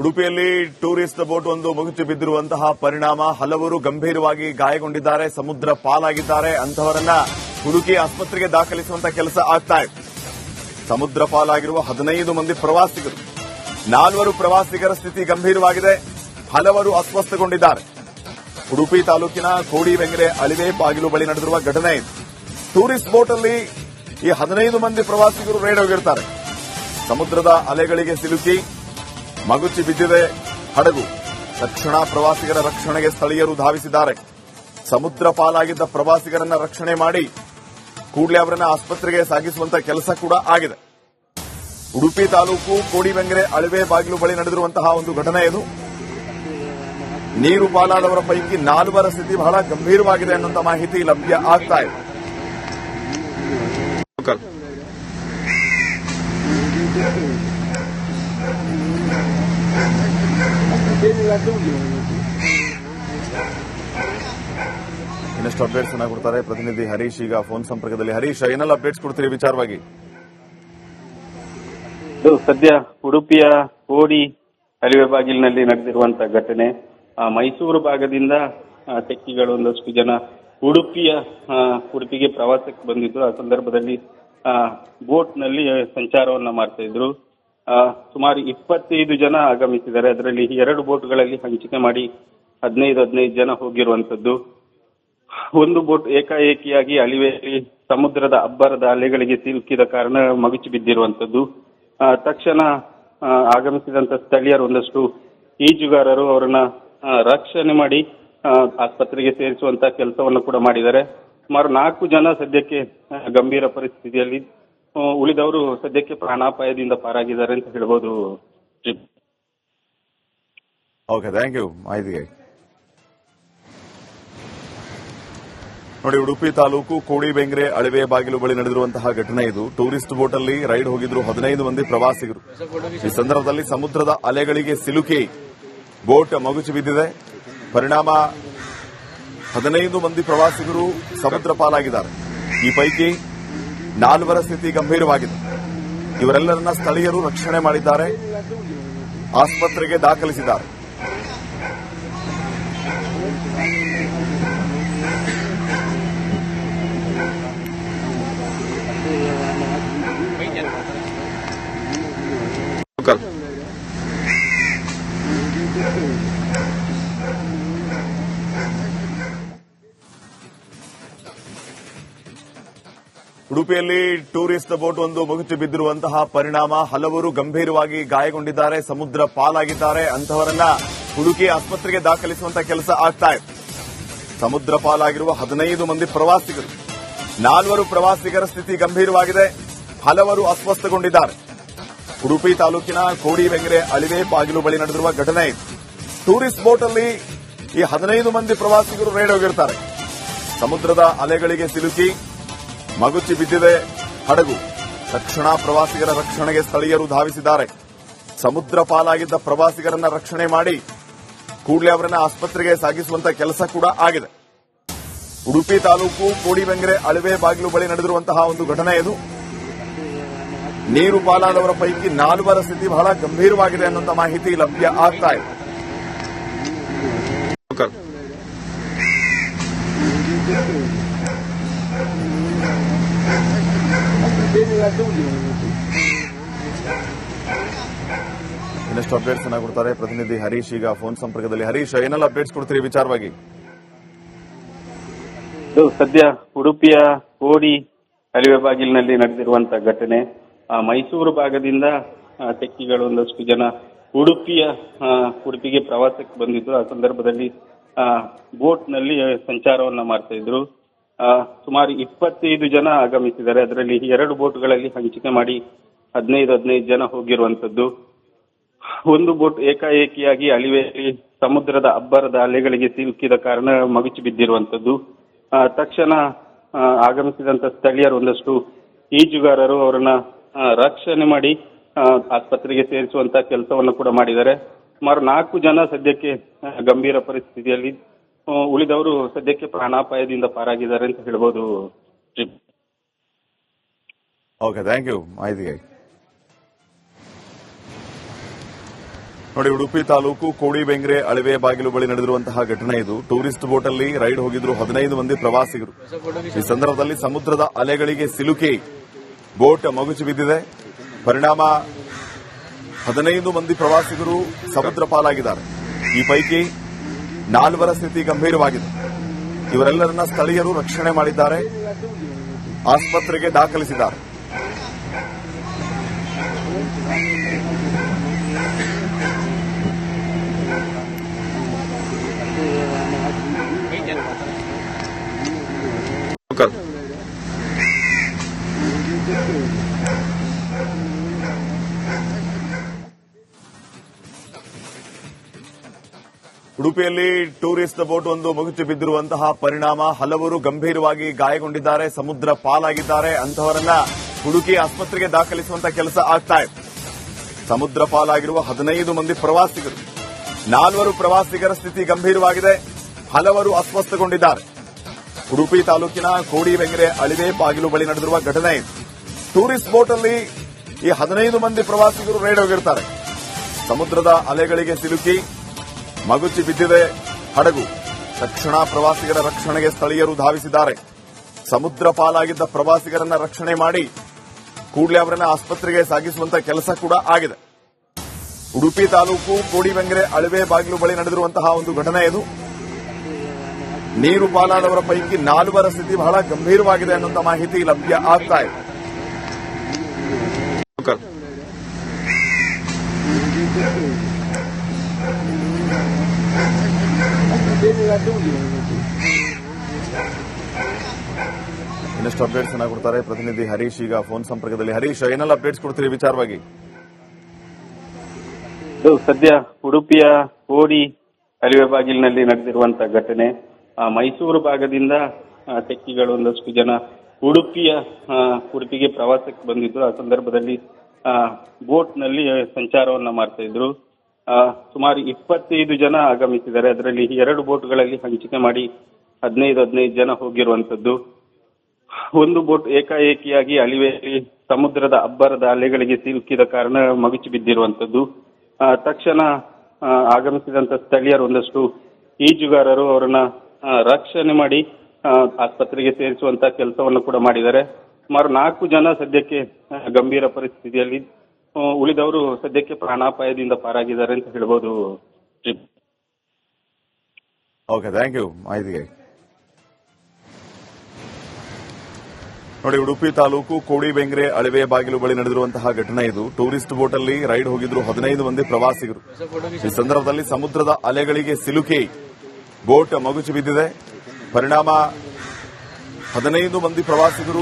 ಉಡುಪಿಯಲ್ಲಿ tourist boat ಒಂದು ಮುಗಿಚು ಬಿದ್ದಿರುವಂತಹ ಪರಿಣಾಮ ಹಲವರು ಗಂಭೀರವಾಗಿ ಗಾಯಗೊಂಡಿದ್ದಾರೆ, ಸಮುದ್ರ ಪಾಲಾಗಿದ್ದಾರೆ. ಅಂತಹವರನ್ನ ಹುಡುಕಿ ಆಸ್ಪತ್ರೆಗೆ ದಾಖಲಿಸುವಂತಹ ಕೆಲಸ ಆಗ್ತಾ ಇದೆ. ಸಮುದ್ರ ಪಾಲಾಗಿರುವ 15 ಮಂದಿ ಪ್ರವಾಸಿಗರು, 4 ಪ್ರವಾಸಿಗರ ಸ್ಥಿತಿ ಗಂಭೀರವಾಗಿದೆ, ಹಲವರು ಅಸ್ವಸ್ಥಗೊಂಡಿದ್ದಾರೆ. ಉಡುಪಿ ತಾಲೂಕಿನ ಕೋಡಿಬೆಂಗರೆ ಅಳಿವೆ ಬಾಗಿಲು ಬಳಿ ನಡೆದಿರುವ ಘಟನೆ ಇದು. ಟೂರಿಸ್ಟ್ ಬೋಟ್ ಅಲ್ಲಿ ಈ 15 ಮಂದಿ ಪ್ರವಾಸಿಗರು ರೈಡ್ ಹೋಗಿರ್ತಾರೆ. ಸಮುದ್ರದ ಅಲೆಗಳಿಗೆ ಸಿಲುಕಿ ಮಗುಚಿ ಬಿದ್ದಿದೆ ಹಡಗು. ತಕ್ಷಣ ಪ್ರವಾಸಿಗರ ರಕ್ಷಣೆಗೆ ಸ್ಥಳೀಯರು ಧಾವಿಸಿದ್ದಾರೆ. ಸಮುದ್ರ ಪಾಲಾಗಿದ್ದ ಪ್ರವಾಸಿಗರನ್ನ ರಕ್ಷಣೆ ಮಾಡಿ ಕೂಡಲೇ ಅವರನ್ನ ಆಸ್ಪತ್ರೆಗೆ ಸಾಗಿಸುವಂತ ಕೆಲಸ ಕೂಡ ಆಗಿದೆ. ಉಡುಪಿ ತಾಲೂಕು ಕೋಡಿಬೆಂಗರೆ ಅಳಿವೆ ಬಾಗಿಲು ಬಳಿ ನಡೆದಿರುವಂತಹ ಒಂದು ಘಟನೆ ಇದು. ನೀರು ಪಾಲಾದವರ ಪೈಕಿ 4 ಸ್ಥಿತಿ ಬಹಳ ಗಂಭೀರವಾಗಿದೆ ಅನ್ನುವಂಥ ಮಾಹಿತಿ ಲಭ್ಯ ಆಗ್ತಾ ಇದೆ. ಇನ್ನಷ್ಟು ಅಪ್ಡೇಟ್ಸ್ ಅನ್ನ ಕೊಡ್ತಾರೆ ಪ್ರತಿನಿಧಿ ಹರೀಶ್. ಈಗ ಫೋನ್ ಸಂಪರ್ಕದಲ್ಲಿ. ಹರೀಶ್, ಏನೆಲ್ಲ ಅಪ್ಡೇಟ್ಸ್ ಕೊಡ್ತೀರಿ ವಿಚಾರವಾಗಿ? ಸದ್ಯ ಉಡುಪಿಯ ಕೋಡಿ ಅಳಿವೆ ಬಾಗಿಲಿನಲ್ಲಿ ನಡೆದಿರುವಂತಹ ಘಟನೆ. ಮೈಸೂರು ಭಾಗದಿಂದ ಟೆಕ್ಕಿಗಳು ಒಂದಷ್ಟು ಜನ ಉಡುಪಿಗೆ ಪ್ರವಾಸಕ್ಕೆ ಬಂದಿದ್ರು. ಆ ಸಂದರ್ಭದಲ್ಲಿ ಬೋಟ್ ನಲ್ಲಿ ಸಂಚಾರವನ್ನ ಮಾಡ್ತಾ ಇದ್ರು. ಸುಮಾರು 25 ಜನ ಆಗಮಿಸಿದ್ದಾರೆ. ಅದರಲ್ಲಿ 2 ಬೋಟ್ಗಳಲ್ಲಿ ಹಂಚಿಕೆ ಮಾಡಿ 15 ಜನ ಹೋಗಿರುವಂತದ್ದು. ಒಂದು ಬೋಟ್ ಏಕಾಏಕಿಯಾಗಿ ಅಳಿವೆಯಲ್ಲಿ ಸಮುದ್ರದ ಅಬ್ಬರದ ಅಲೆಗಳಿಗೆ ಸಿಲುಕಿದ ಕಾರಣ ಮಗುಚಿ ಬಿದ್ದಿರುವಂತದ್ದು. ತಕ್ಷಣ ಆಗಮಿಸಿದಂತ ಸ್ಥಳೀಯರು ಒಂದಷ್ಟು ಈಜುಗಾರರು ಅವರನ್ನ ರಕ್ಷಣೆ ಮಾಡಿ ಆಸ್ಪತ್ರೆಗೆ ಸೇರಿಸುವಂತ ಕೆಲಸವನ್ನು ಕೂಡ ಮಾಡಿದ್ದಾರೆ. ಸುಮಾರು 4 ಜನ ಸದ್ಯಕ್ಕೆ ಗಂಭೀರ ಪರಿಸ್ಥಿತಿಯಲ್ಲಿ, ಉಳಿದವರು ಸದ್ಯಕ್ಕೆ ಪ್ರಾಣಾಪಾಯದಿಂದ ಪಾರಾಗಿದ್ದಾರೆ ಅಂತ ಹೇಳ್ಬೋದು. ಓಕೆ, ಥ್ಯಾಂಕ್ ಯು ಮಾಹಿತಿಗೆ. ನೋಡಿ, ಉಡುಪಿ ತಾಲೂಕು ಕೋಡಿಬೆಂಗರೆ ಅಳಿವೆ ಬಾಗಿಲು ಬಳಿ ನಡೆದಿರುವಂತಹ ಘಟನೆ ಇದು. ಟೂರಿಸ್ಟ್ ಬೋಟ್ ಅಲ್ಲಿ ರೈಡ್ ಹೋಗಿದ್ರು 15 ಮಂದಿ ಪ್ರವಾಸಿಗರು. ಈ ಸಂದರ್ಭದಲ್ಲಿ ಸಮುದ್ರದ ಅಲೆಗಳಿಗೆ ಸಿಲುಕಿ ಬೋಟ್ ಮಗುಚಿ ಬಿದ್ದಿದೆ. ಪರಿಣಾಮ 15 ಮಂದಿ ಪ್ರವಾಸಿಗರು ಸಮುದ್ರ ಪಾಲಾಗಿದ್ದಾರೆ. ಈ ಪೈಕಿ 4 ಸ್ಥಿತಿ ಗಂಭೀರವಾಗಿದೆ. ಇವರೆಲ್ಲರನ್ನ ಸ್ಥಳೀಯರು ರಕ್ಷಣೆ ಮಾಡಿದ್ದಾರೆ, ಆಸ್ಪತ್ರೆಗೆ ದಾಖಲಿಸಿದ್ದಾರೆ. ಉಡುಪಿಯಲ್ಲಿ ಟೂರಿಸ್ಟ್ ಬೋಟ್ ಒಂದು ಮುಗಿಚು ಬಿದ್ದಿರುವಂತಹ ಪರಿಣಾಮ ಹಲವರು ಗಂಭೀರವಾಗಿ ಗಾಯಗೊಂಡಿದ್ದಾರೆ, ಸಮುದ್ರ ಪಾಲಾಗಿದ್ದಾರೆ. ಅಂತಹವರನ್ನ ಹುಡುಕಿ ಆಸ್ಪತ್ರೆಗೆ ದಾಖಲಿಸುವಂತಹ ಕೆಲಸ ಆಗ್ತಾ ಇದೆ. ಸಮುದ್ರ ಪಾಲಾಗಿರುವ 15 ಮಂದಿ ಪ್ರವಾಸಿಗರು, 4 ಪ್ರವಾಸಿಗರ ಸ್ಥಿತಿ ಗಂಭೀರವಾಗಿದೆ, ಹಲವರು ಅಸ್ವಸ್ಥಗೊಂಡಿದ್ದಾರೆ. ಉಡುಪಿ ತಾಲೂಕಿನ ಕೋಡಿಬೆಂಗರೆ ಅಳಿವೆ ಬಾಗಿಲು ಬಳಿ ನಡೆದಿರುವ ಘಟನೆ ಇದು. ಟೂರಿಸ್ಟ್ ಬೋಟ್ ಅಲ್ಲಿ ಈ 15 ಮಂದಿ ಪ್ರವಾಸಿಗರು ರೈಡ್ ಹೋಗಿರ್ತಾರೆ. ಸಮುದ್ರದ ಅಲೆಗಳಿಗೆ ಸಿಲುಕಿ ಮಗುಚಿ ಬಿದ್ದಿದೆ ಹಡಗು. ತಕ್ಷಣ ಪ್ರವಾಸಿಗರ ರಕ್ಷಣೆಗೆ ಸ್ಥಳೀಯರು ಧಾವಿಸಿದ್ದಾರೆ. ಸಮುದ್ರ ಪಾಲಾಗಿದ್ದ ಪ್ರವಾಸಿಗರನ್ನ ರಕ್ಷಣೆ ಮಾಡಿ ಕೂಡಲೇ ಅವರನ್ನ ಆಸ್ಪತ್ರೆಗೆ ಸಾಗಿಸುವಂತ ಕೆಲಸ ಕೂಡ ಆಗಿದೆ. ಉಡುಪಿ ತಾಲೂಕು ಕೋಡಿಬೆಂಗರೆ ಅಳಿವೆ ಬಾಗಿಲು ಬಳಿ ನಡೆದಿರುವಂತಹ ಒಂದು ಘಟನೆ ಇದು. ನೀರು ಪಾಲಾದವರ ಪೈಕಿ 4 ಸ್ಥಿತಿ ಬಹಳ ಗಂಭೀರವಾಗಿದೆ ಅನ್ನುವಂಥ ಮಾಹಿತಿ ಲಭ್ಯ ಆಗ್ತಾ ಇದೆ. ಇನ್ನಷ್ಟು ಅಪ್ಡೇಟ್ಸ್ ಅನ್ನ ಕೊಡ್ತಾರೆ ಪ್ರತಿನಿಧಿ ಹರೀಶ್. ಈಗ ಫೋನ್ ಸಂಪರ್ಕದಲ್ಲಿ. ಹರೀಶ್, ಏನೆಲ್ಲ ಅಪ್ಡೇಟ್ಸ್ ಕೊಡ್ತೀರಿ ವಿಚಾರವಾಗಿ? ಸದ್ಯ ಉಡುಪಿಯ ಕೋಡಿ ಅಳಿವೆ ಬಾಗಿಲಿನಲ್ಲಿ ನಡೆದಿರುವಂತಹ ಘಟನೆ. ಮೈಸೂರು ಭಾಗದಿಂದ ಟೆಕ್ಕಿಗಳು ಒಂದಷ್ಟು ಜನ ಉಡುಪಿಗೆ ಪ್ರವಾಸಕ್ಕೆ ಬಂದಿದ್ರು. ಆ ಸಂದರ್ಭದಲ್ಲಿ ಬೋಟ್ ನಲ್ಲಿ ಸಂಚಾರವನ್ನ ಮಾಡ್ತಾ ಇದ್ರು. ಸುಮಾರು 25 ಜನ ಆಗಮಿಸಿದ್ದಾರೆ. ಅದರಲ್ಲಿ 2 ಬೋಟ್ಗಳಲ್ಲಿ ಹಂಚಿಕೆ ಮಾಡಿ 15 ಜನ ಹೋಗಿರುವಂತದ್ದು. ಒಂದು ಬೋಟ್ ಏಕಾಏಕಿಯಾಗಿ ಅಳಿವೆಯಲ್ಲಿ ಸಮುದ್ರದ ಅಬ್ಬರದ ಅಲೆಗಳಿಗೆ ಸಿಲುಕಿದ ಕಾರಣ ಮಗುಚಿ ಬಿದ್ದಿರುವಂತದ್ದು. ತಕ್ಷಣ ಆಗಮಿಸಿದಂತ ಸ್ಥಳೀಯರು ಒಂದಷ್ಟು ಈಜುಗಾರರು ಅವರನ್ನ ರಕ್ಷಣೆ ಮಾಡಿ ಆಸ್ಪತ್ರೆಗೆ ಸೇರಿಸುವಂತ ಕೆಲಸವನ್ನು ಕೂಡ ಮಾಡಿದ್ದಾರೆ. ಸುಮಾರು 4 ಜನ ಸದ್ಯಕ್ಕೆ ಗಂಭೀರ ಪರಿಸ್ಥಿತಿಯಲ್ಲಿ, ಉಳಿದವರು ಸದ್ಯಕ್ಕೆ ಪ್ರಾಣಾಪಾಯದಿಂದ ಪಾರಾಗಿದ್ದಾರೆ ಅಂತ ಹೇಳ್ಬೋದು. ಓಕೆ, ಥ್ಯಾಂಕ್ ಯು ಮಾಹಿತಿಗೆ. ನೋಡಿ, ಉಡುಪಿ ತಾಲೂಕು ಕೋಡಿಬೆಂಗ್ರೆ ಅಳವೆ ಬಾಗಿಲು ಬಳಿ ನಡೆದಿರುವಂತಹ ಘಟನೆ ಇದು. ಟೂರಿಸ್ಟ್ ಬೋಟ್ ಅಲ್ಲಿ ರೈಡ್ ಹೋಗಿದ್ರು 15 ಮಂದಿ ಪ್ರವಾಸಿಗರು. ಈ ಸಂದರ್ಭದಲ್ಲಿ ಸಮುದ್ರದ ಅಲೆಗಳಿಗೆ ಸಿಲುಕಿ ಬೋಟ್ ಮಗುಚಿ ಬಿದ್ದಿದೆ. ಪರಿಣಾಮ 15 ಮಂದಿ ಪ್ರವಾಸಿಗರು ಸಮುದ್ರ ಪಾಲಾಗಿದ್ದಾರೆ. ಈ ಪೈಕಿ 4 ಸ್ಥಿತಿ ಗಂಭೀರವಾಗಿದೆ. ಇವರೆಲ್ಲರನ್ನ ಸ್ಥಳೀಯರು ರಕ್ಷಣೆ ಮಾಡಿದ್ದಾರೆ, ಆಸ್ಪತ್ರೆಗೆ ದಾಖಲಿಸಿದ್ದಾರೆ. ಉಡುಪಿಯಲ್ಲಿ ಟೂರಿಸ್ಟ್ ಬೋಟ್ ಒಂದು ಮಗುಚಿ ಬಿದ್ದಿರುವಂತಹ ಪರಿಣಾಮ ಹಲವರು ಗಂಭೀರವಾಗಿ ಗಾಯಗೊಂಡಿದ್ದಾರೆ, ಸಮುದ್ರ ಪಾಲಾಗಿದ್ದಾರೆ. ಅಂತಹವರನ್ನ ಹುಡುಕಿ ಆಸ್ಪತ್ರೆಗೆ ದಾಖಲಿಸುವಂತಹ ಕೆಲಸ ಆಗ್ತಾ ಇದೆ. ಸಮುದ್ರ ಪಾಲಾಗಿರುವ 15 ಮಂದಿ ಪ್ರವಾಸಿಗರು, 4 ಪ್ರವಾಸಿಗರ ಸ್ಥಿತಿ ಗಂಭೀರವಾಗಿದೆ, ಹಲವರು ಅಸ್ವಸ್ಥಗೊಂಡಿದ್ದಾರೆ. ಉಡುಪಿ ತಾಲೂಕಿನ ಕೋಡಿಬೆಂಗ್ರೆ ಅಳಿವೆ ಬಾಗಿಲು ಬಳಿ ನಡೆದಿರುವ ಘಟನೆ ಇದು. ಟೂರಿಸ್ಟ್ ಬೋಟ್ ಅಲ್ಲಿ ಈ 15 ಮಂದಿ ಪ್ರವಾಸಿಗರು ರೈಡ್ ಹೋಗಿರ್ತಾರೆ. ಸಮುದ್ರದ ಅಲೆಗಳಿಗೆ ಸಿಲುಕಿ ಮಗುಚಿ ಬಿದ್ದಿದೆ ಹಡಗು. ತಕ್ಷಣ ಪ್ರವಾಸಿಗರ ರಕ್ಷಣೆಗೆ ಸ್ಥಳೀಯರು ಧಾವಿಸಿದ್ದಾರೆ. ಸಮುದ್ರ ಪಾಲಾಗಿದ್ದ ಪ್ರವಾಸಿಗರನ್ನ ರಕ್ಷಣೆ ಮಾಡಿ ಕೂಡಲೇ ಅವರನ್ನ ಆಸ್ಪತ್ರೆಗೆ ಸಾಗಿಸುವಂತ ಕೆಲಸ ಕೂಡ ಆಗಿದೆ. ಉಡುಪಿ ತಾಲೂಕು ಕೋಡಿಬೆಂಗ್ರೆ ಅಳವೆ ಬಾಗಿಲು ಬಳಿ ನಡೆದಿರುವಂತಹ ಒಂದು ಘಟನೆ ಇದು. ನೀರು ಪಾಲಾದವರ ಪೈಕಿ 4 ಸ್ಥಿತಿ ಬಹಳ ಗಂಭೀರವಾಗಿದೆ ಅನ್ನುವಂಥ ಮಾಹಿತಿ ಲಭ್ಯ ಆಗ್ತಾ ಇದೆ. ಇನ್ನಷ್ಟು ಅಪ್ಡೇಟ್ಸ್ ಅನ್ನ ಕೊಡ್ತಾರೆ ಪ್ರತಿನಿಧಿ ಹರೀಶ್. ಈಗ ಫೋನ್ ಸಂಪರ್ಕದಲ್ಲಿ. ಹರೀಶ್, ಏನೆಲ್ಲ ಅಪ್ಡೇಟ್ಸ್ ಕೊಡ್ತೀರಿ ವಿಚಾರವಾಗಿ? ಸದ್ಯ ಉಡುಪಿಯ ಕೋಡಿ ಅಳಿವೆ ಬಾಗಿಲಿನಲ್ಲಿ ನಡೆದಿರುವಂತಹ ಘಟನೆ. ಮೈಸೂರು ಭಾಗದಿಂದ ಟೆಕ್ಕಿಗಳು ಒಂದಷ್ಟು ಜನ ಉಡುಪಿಗೆ ಪ್ರವಾಸಕ್ಕೆ ಬಂದಿದ್ರು. ಆ ಸಂದರ್ಭದಲ್ಲಿ ಬೋಟ್ ನಲ್ಲಿ ಸಂಚಾರವನ್ನ ಮಾಡ್ತಾ ಇದ್ರು. ಸುಮಾರು 25 ಜನ ಆಗಮಿಸಿದ್ದಾರೆ. ಅದರಲ್ಲಿ 2 ಬೋಟ್ಗಳಲ್ಲಿ ಹಂಚಿಕೆ ಮಾಡಿ 15 ಜನ ಹೋಗಿರುವಂತದ್ದು. ಒಂದು ಬೋಟ್ ಏಕಾಏಕಿಯಾಗಿ ಅಳಿವೆಯಲ್ಲಿ ಸಮುದ್ರದ ಅಬ್ಬರದ ಅಲೆಗಳಿಗೆ ಸಿಲುಕಿದ ಕಾರಣ ಮಗುಚಿ ಬಿದ್ದಿರುವಂತದ್ದು. ತಕ್ಷಣ ಆಗಮಿಸಿದಂತ ಸ್ಥಳೀಯರು ಒಂದಷ್ಟು ಈಜುಗಾರರು ಅವರನ್ನ ರಕ್ಷಣೆ ಮಾಡಿ ಆಸ್ಪತ್ರೆಗೆ ಸೇರಿಸುವಂತ ಕೆಲಸವನ್ನು ಕೂಡ ಮಾಡಿದ್ದಾರೆ. ಸುಮಾರು 4 ಜನ ಸದ್ಯಕ್ಕೆ ಗಂಭೀರ ಪರಿಸ್ಥಿತಿಯಲ್ಲಿ, ಉಳಿದವರು ಸದ್ಯಕ್ಕೆ ಪ್ರಾಣಾಪಾಯದಿಂದ ಪಾರಾಗಿದ್ದಾರೆ ಅಂತ ಹೇಳ್ಬೋದು. ಓಕೆ, ಥ್ಯಾಂಕ್ ಯು ಮಾಹಿತಿಗೆ. ನೋಡಿ, ಉಡುಪಿ ತಾಲೂಕು ಕೋಡಿಬೆಂಗ್ರೆ ಅಳವೆ ಬಾಗಿಲು ಬಳಿ ನಡೆದಿರುವಂತಹ ಘಟನೆ ಇದು. ಟೂರಿಸ್ಟ್ ಬೋಟ್ ಅಲ್ಲಿ ರೈಡ್ ಹೋಗಿದ್ರು 15 ಮಂದಿ ಪ್ರವಾಸಿಗರು. ಈ ಸಂದರ್ಭದಲ್ಲಿ ಸಮುದ್ರದ ಅಲೆಗಳಿಗೆ ಸಿಲುಕಿ ಬೋಟ್ ಮಗುಚಿ ಬಿದ್ದಿದೆ. ಪರಿಣಾಮ 15 ಮಂದಿ ಪ್ರವಾಸಿಗರು